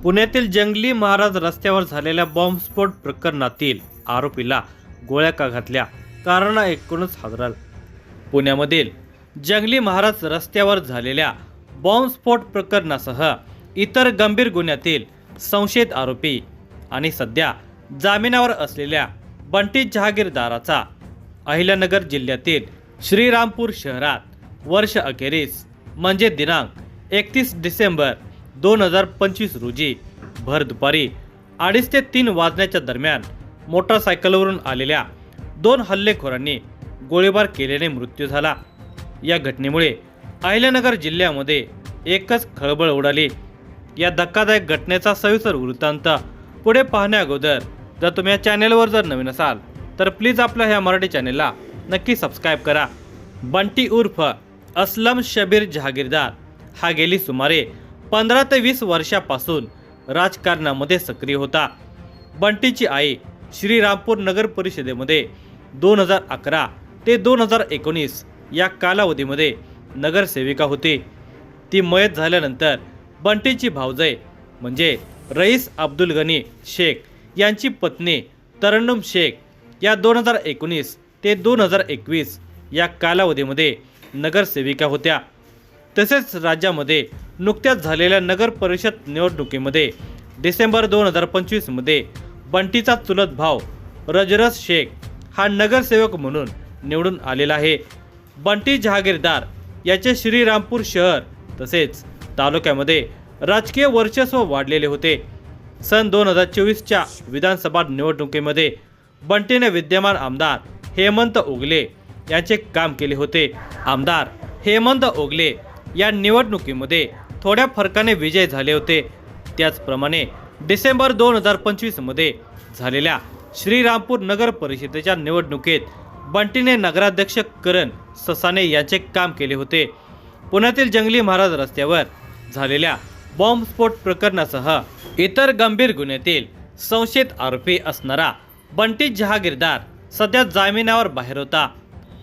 पुण्यातील जंगली महाराज रस्त्यावर झालेल्या बॉम्बस्फोट प्रकरणातील आरोपीला गोळ्या का घातल्या, कारण एकूणच हादराल. पुण्यामधील जंगली महाराज रस्त्यावर झालेल्या बॉम्बस्फोट प्रकरणासह इतर गंभीर गुन्ह्यातील संशयित आरोपी आणि सध्या जामिनावर असलेल्या बंटी जहागीरदाराचा अहिल्यानगर जिल्ह्यातील श्रीरामपूर शहरात वर्ष अखेरीस म्हणजे दिनांक 31 डिसेंबर 2025 रोजी भर दुपारी 2:30 ते 3 वाजण्याच्या दरम्यान मोटरसायकलवरून आलेल्या 2 हल्लेखोरांनी गोळीबार केल्याने मृत्यू झाला. या घटनेमुळे अहिल्यानगर जिल्ह्यामध्ये एकच खळबळ उडाली. या धक्कादायक घटनेचा सविस्तर वृत्तांत पुढे पाहण्या अगोदर जर तुम्ही या चॅनलवर जर नवीन असाल तर प्लीज आपल्या ह्या मराठी चॅनलला नक्की सबस्क्राईब करा. बंटी उर्फ असलम शबीर जहागीरदार हा गेली सुमारे 15 ते 20 वर्षापासून राजकारणामध्ये सक्रिय होता. बंटीची आई श्रीरामपूर नगर परिषदेमध्ये 2011 ते 2019 या कालावधीमध्ये नगरसेविका होती. ती मयत झाल्यानंतर बंटीची भावजय म्हणजे रईस अब्दुल गनी शेख यांची पत्नी तरन्नुम शेख या 2019 ते 2021 या कालावधीमध्ये नगरसेविका होत्या. तसेच राज्यामध्ये नुकत्याच झालेल्या नगर परिषद निवडणुकीमध्ये डिसेंबर 2025 मध्ये बंटीचा चुलत भाऊ रजरस शेख हा नगरसेवक म्हणून निवडून आलेला आहे. बंटी जहागीरदार याचे श्रीरामपूर शहर तसेच तालुक्यामध्ये राजकीय वर्चस्व वाढलेले होते. सन 2024च्या विधानसभा निवडणुकीमध्ये बंटीने विद्यमान आमदार हेमंत ओगले यांचे काम केले होते. आमदार हेमंत ओगले या निवडणुकीमध्ये थोड्या फरकाने विजय झाले होते. त्याचप्रमाणे डिसेंबर 2025 मध्ये झालेल्या श्रीरामपूर नगर परिषदेच्या निवडणुकीत बंटीने नगराध्यक्ष करण ससाने यांचे काम केले होते. पुण्यातील जंगली महाराज रस्त्यावर झालेल्या बॉम्बस्फोट प्रकरणासह इतर गंभीर गुन्ह्यातील संशयित आरोपी असणारा बंटी जहागीरदार सध्या जामिनावर बाहेर होता.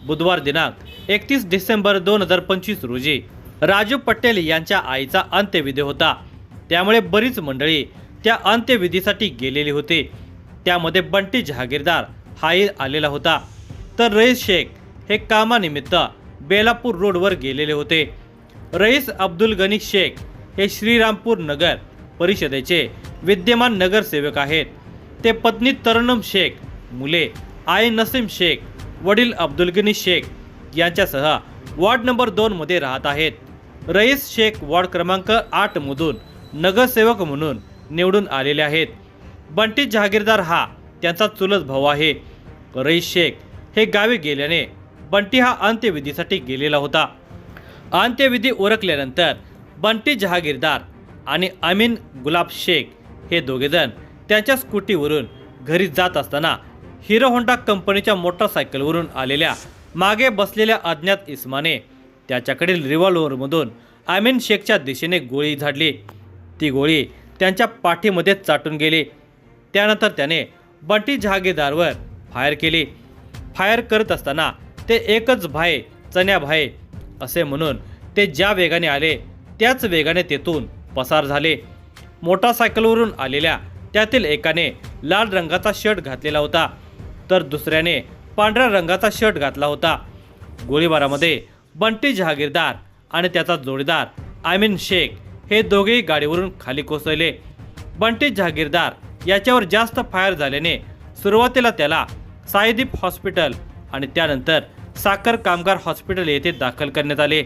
बुधवार दिनांक 31 डिसेंबर 2025 रोजी राजू पटेल यांच्या आईचा अंत्यविधी होता. त्यामुळे बरीच मंडळी त्या अंत्यविधीसाठी गेलेली होती. त्यामध्ये बंटी जहागीरदार हाही आलेला होता, तर रईस शेख हे कामानिमित्त बेलापूर रोडवर गेलेले होते. रईस अब्दुल गनी शेख हे श्रीरामपूर नगर परिषदेचे विद्यमान नगरसेवक आहेत. ते पत्नी तरन्नुम शेख, मुले आई नसीम शेख, वडील अब्दुल गनी शेख यांच्यासह वॉर्ड नंबर 2 मध्ये राहत आहेत. रईस शेख वॉर्ड क्रमांक 8 मधून नगरसेवक म्हणून निवडून आलेले आहेत. बंटी जहागीरदार हा त्यांचा चुलत भाऊ आहे. रईस शेख हे गावी गेल्याने बंटी हा अंत्यविधीसाठी गेलेला होता. अंत्यविधी उरकल्यानंतर बंटी जहागीरदार आणि अमीन गुलाब शेख हे दोघेजण त्यांच्या स्कूटीवरून घरी जात असताना हिरो होंडा कंपनीच्या मोटरसायकलवरून आलेल्या मागे बसलेल्या अज्ञात इसमाने त्याच्याकडील रिव्हॉल्व्हरमधून अमीन शेखच्या दिशेने गोळी झाडली. ती गोळी त्यांच्या पाठीमध्ये चाटून गेली. त्यानंतर त्याने बंटी जहागीरदारवर फायर केली. फायर करत असताना ते एकच भाई चण्या भाई असे म्हणून ते ज्या वेगाने आले त्याच वेगाने तेथून पसार झाले. मोटरसायकलवरून आलेल्या त्यातील एकाने लाल रंगाचा शर्ट घातलेला होता, तर दुसऱ्याने पांढऱ्या रंगाचा शर्ट घातला होता. गोळीबारामध्ये बंटी जहागीरदार आणि त्याचा जोडीदार अमीन शेख हे दोघेही गाडीवरून खाली कोसळले. बंटी जहागीरदार याच्यावर जास्त फायर झाल्याने सुरुवातीला त्याला साईदीप हॉस्पिटल आणि त्यानंतर साखर कामगार हॉस्पिटल येथे दाखल करण्यात आले.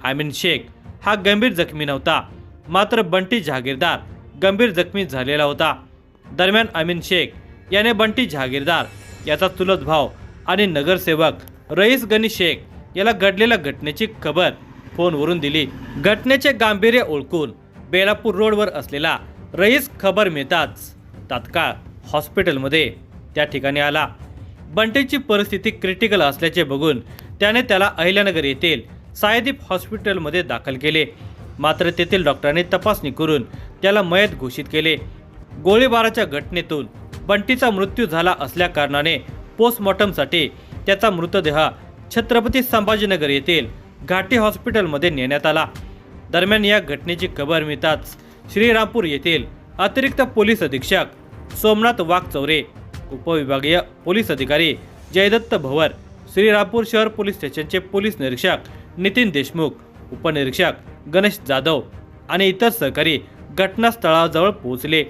अमीन शेख हा गंभीर जखमी नव्हता, मात्र बंटी जहागीरदार गंभीर जखमी झालेला होता. दरम्यान अमीन शेख याने बंटी जहागीरदार याचा चुलत भाऊ आणि नगरसेवक रईस गनी शेख याला घडलेल्या घटनेची खबर फोनवरून दिली. घटनेचे गांभीर्य ओळखून बेलापूर रोडवर असलेला रईस खबर मिळताच तात्काळ हॉस्पिटलमध्ये त्या ठिकाणी आला. बंटीची परिस्थिती क्रिटिकल असल्याचे बघून त्याने त्याला अहिल्यानगर येथील साईदीप हॉस्पिटलमध्ये दाखल केले. मात्र तेथील डॉक्टरांनी तपासणी करून त्याला मयत घोषित केले. गोळीबाराच्या घटनेतून बंटीचा मृत्यू झाला असल्याकारणाने पोस्टमॉर्टमसाठी त्याचा मृतदेह छत्रपती संभाजीनगर येथील घाटी हॉस्पिटलमध्ये नेण्यात आला. दरम्यान या घटनेची खबर मिळताच श्रीरामपूर येथील अतिरिक्त पोलीस अधीक्षक सोमनाथ वाघचौरे, उपविभागीय पोलीस अधिकारी जयदत्त भवर, श्रीरामपूर शहर पोलीस स्टेशनचे पोलीस निरीक्षक नितीन देशमुख, उपनिरीक्षक गणेश जाधव आणि इतर सहकारी घटनास्थळाजवळ पोहोचले।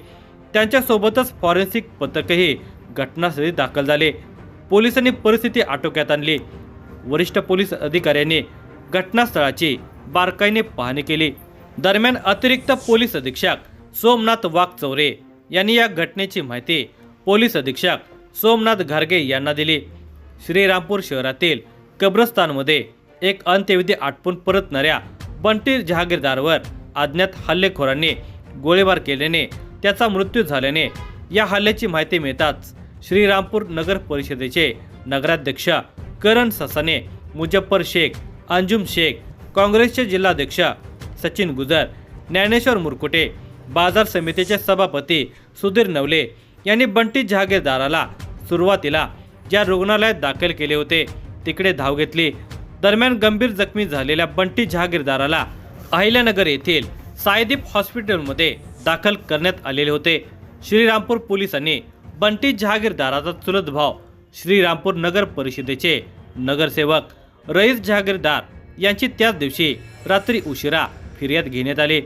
त्यांच्यासोबतच फॉरेन्सिक पथकही घटनास्थळी दाखल झाले। पोलिसांनी परिस्थिती आटोक्यात आणली। वरिष्ठ पोलीस अधिकाऱ्यांनी घटनास्थळाची बारकाईने पाहणी केली। दरम्यान अतिरिक्त पोलीस अधीक्षक सोमनाथ वाघचौरे यांनी या घटनेची माहिती पोलीस अधीक्षक सोमनाथ घारगे यांना दिली। श्रीरामपूर शहरातील कब्रस्तानमध्ये एक अंत्यविधी आटपून परतणाऱ्या बंटी जहागीरदारवर अज्ञात हल्लेखोरांनी गोळीबार केल्याने त्याचा मृत्यू झाल्याने या हल्ल्याची माहिती मिळताच श्रीरामपूर नगर परिषदेचे नगराध्यक्ष करण ससाने, मुजफ्फर शेख, अंजुम शेख, काँग्रेसचे जिल्हाध्यक्ष सचिन गुजर, ज्ञानेश्वर मुरकुटे, बाजार समितीचे सभापती सुधीर नवले यांनी बंटी जहागीरदाराला सुरुवातीला ज्या रुग्णालयात दाखल केले होते तिकडे धाव घेतली। दरम्यान गंभीर जखमी झालेल्या बंटी जहागीरदाराला अहिल्यानगर येथील साईदीप हॉस्पिटलमध्ये दाखल करण्यात आलेले होते। श्रीरामपूर पोलिसांनी बंटी जहागीरदाराचा चुलत भाव श्रीरामपूर नगर परिषदेचे नगरसेवक रईस जहागीरदार यांची त्याच दिवशी रात्री उशिरा फिर्याद घेण्यात आली।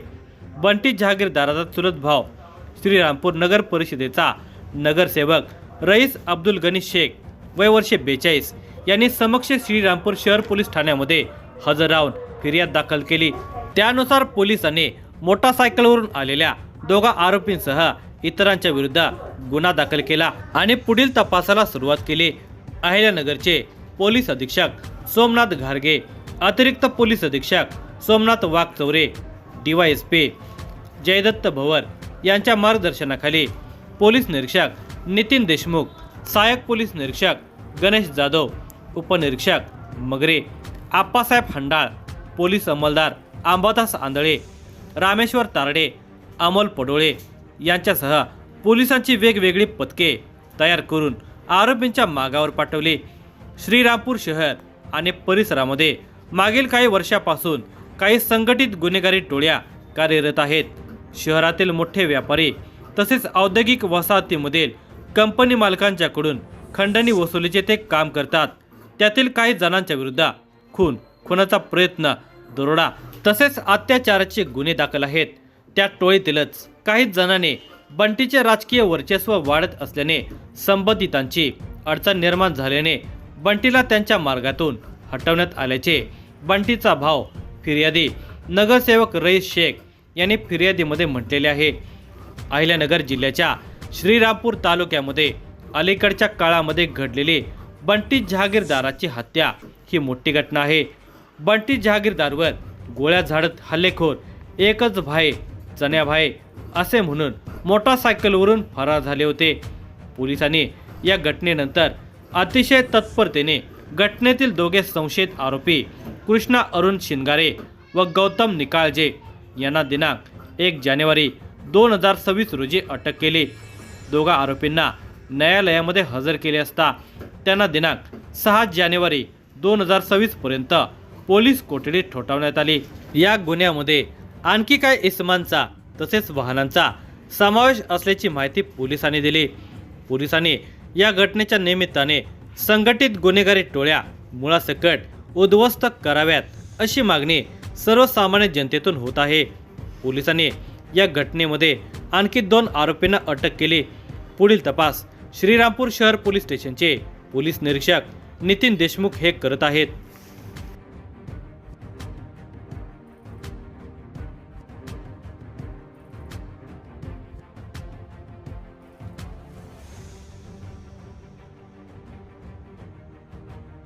बंटी जहागीरदाराचा चुलत भाव श्रीरामपूर नगर परिषदेचा नगरसेवक रईस अब्दुल गनी शेख, वय वर्ष 42 यांनी समक्ष श्रीरामपूर शहर पोलीस ठाण्यामध्ये हजर राहून फिर्याद दाखल केली। त्यानुसार पोलिसांनी मोटारसायकलवरून आलेल्या दोघा आरोपींसह इतरांच्या विरुद्ध गुन्हा दाखल केला आणि पुढील तपासाला सुरुवात केली। अहिल्यानगरचे पोलीस अधीक्षक सोमनाथ घारगे, अतिरिक्त पोलीस अधीक्षक सोमनाथ वाघचौरे, DYSP जयदत्त भवर यांच्या मार्गदर्शनाखाली पोलीस निरीक्षक नितीन देशमुख, सहाय्यक पोलीस निरीक्षक गणेश जाधव, उपनिरीक्षक मगरे, आप्पासाहेब हंडाळ, पोलीस अंमलदार अंबादास आंधळे, रामेश्वर तारडे, अमोल पडोळे यांच्यासह पोलिसांची वेगवेगळी पथके तयार करून आरोपींच्या मागावर पाठवली। श्रीरामपूर शहर आणि परिसरामध्ये मागील काही वर्षापासून काही संघटित गुन्हेगारी टोळ्या कार्यरत आहेत। शहरातील मोठे व्यापारी तसेच औद्योगिक वसाहतीमधील कंपनी मालकांच्याकडून खंडणी वसुलीचे ते काम करतात। त्यातील काही जणांच्या विरुद्ध खुनाचा प्रयत्न, दरोडा तसेच अत्याचाराचे गुन्हे दाखल आहेत। त्या टोळीतीलच काही जणांनी बंटीचे राजकीय वर्चस्व वाढत असल्याने संबंधितांची अडचण निर्माण झाल्याने बंटीला त्यांच्या मार्गातून हटवण्यात आल्याचे बंटीचा भाव फिर्यादी नगरसेवक रईस शेख यांनी फिर्यादीमध्ये म्हटलेले आहे। अहिल्यानगर जिल्ह्याच्या श्रीरामपूर तालुक्यामध्ये अलीकडच्या काळामध्ये घडलेली बंटी जहागीरदाराची हत्या ही मोठी घटना आहे। बंटी जहागीरदारवर गोळ्या झाडत हल्लेखोर एकच भाई चण्या भाई असे म्हणून मोटारसायकलवरून फरार झाले होते। पोलिसांनी या घटनेनंतर अतिशय तत्परतेने घटनेतील दोघे संशयित आरोपी कृष्णा अरुण शिंगारे व गौतम निकाळजे यांना दिनांक 1 जानेवारी 2026 रोजी अटक केली। दोघा आरोपींना न्यायालयामध्ये हजर केले असता त्यांना दिनांक 6 जानेवारी 2026 पर्यंत पोलीस कोठडीत ठोठावण्यात आली। या गुन्ह्यामध्ये आणखी काही इसमांचा तसेच वाहनांचा समावेश असल्याची माहिती पोलिसांनी दिली। पोलिसांनी या घटनेच्या निमित्ताने संघटित गुन्हेगारी टोळ्या मुळासकट उद्ध्वस्त कराव्यात अशी मागणी सर्वसामान्य जनतेतून होत आहे। पोलिसांनी या घटनेमध्ये आणखी 2 आरोपींना अटक केली। पुढील तपास श्रीरामपूर शहर पोलीस स्टेशनचे पोलीस निरीक्षक नितीन देशमुख हे करत आहेत।